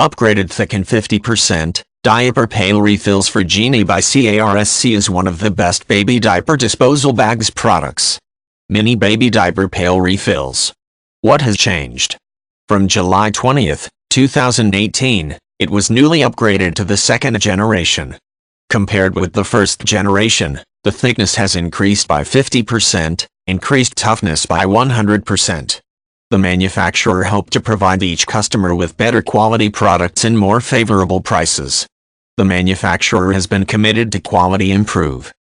Upgraded Thicken 50%. Diaper Pail Refills for Genie by CARSC is one of the best baby diaper disposal bags products. Mini Baby Diaper Pail Refills. What has changed? From July 20, 2018, it was newly upgraded to the second generation. Compared with the first generation, the thickness has increased by 50%, increased toughness by 100%. The manufacturer hoped to provide each customer with better quality products and more favorable prices. The manufacturer has been committed to quality improve.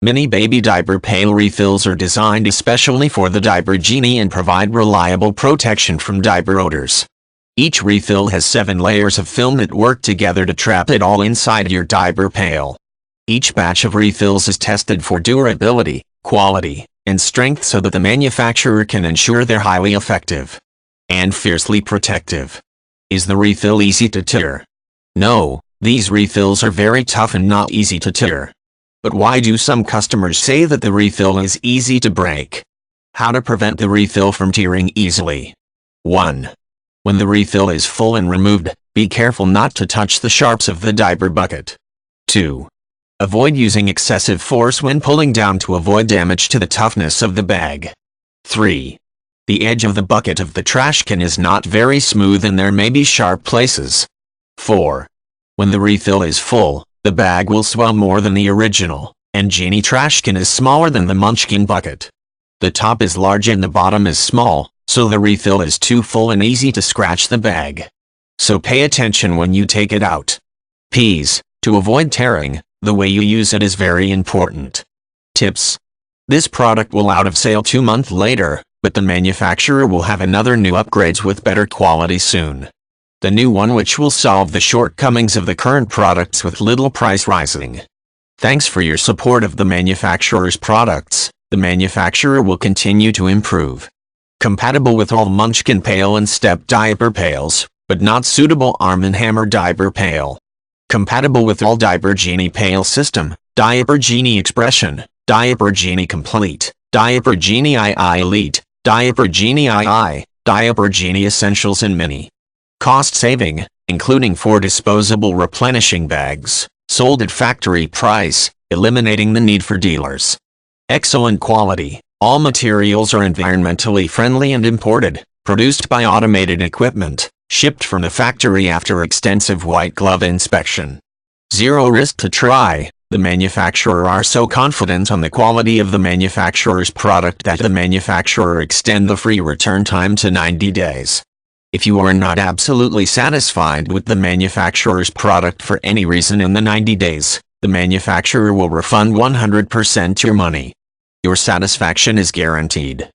Mini Baby Diaper Pail Refills are designed especially for the Diaper Genie and provide reliable protection from diaper odors. Each refill has 7 layers of film that work together to trap it all inside your diaper pail. Each batch of refills is tested for durability, quality, and strength so that the manufacturer can ensure they're highly effective and fiercely protective. Is the refill easy to tear? No, these refills are very tough and not easy to tear. But why do some customers say that the refill is easy to break? How to prevent the refill from tearing easily? 1. When the refill is full and removed, be careful not to touch the sharps of the diaper bucket. 2. Avoid using excessive force when pulling down to avoid damage to the toughness of the bag. 3. The edge of the bucket of the trash can is not very smooth and there may be sharp places. 4. When the refill is full, the bag will swell more than the original, and Genie trash can is smaller than the Munchkin bucket. The top is large and the bottom is small, so the refill is too full and easy to scratch the bag. So pay attention when you take it out. P's. To avoid tearing, the way you use it is very important. Tips. This product will out of sale 2 months later, but the manufacturer will have another new upgrades with better quality soon. The new one which will solve the shortcomings of the current products with little price rising. Thanks for your support of the manufacturer's products. The manufacturer will continue to improve. Compatible with all Munchkin pail and step diaper pails, but not suitable Arm & Hammer diaper pail. Compatible with all Diaper Genie pail system, Diaper Genie Expression, Diaper Genie Complete, Diaper Genie II Elite, Diaper Genie II, Diaper Genie Essentials and Mini. Cost saving, including 4 disposable replenishing bags, sold at factory price, eliminating the need for dealers. Excellent quality, all materials are environmentally friendly and imported, produced by automated equipment, shipped from the factory after extensive white glove inspection. Zero risk to try. The manufacturer are so confident on the quality of the manufacturer's product that the manufacturer extend the free return time to 90 days. If you are not absolutely satisfied with the manufacturer's product for any reason in the 90 days, the manufacturer will refund 100% your money. Your satisfaction is guaranteed.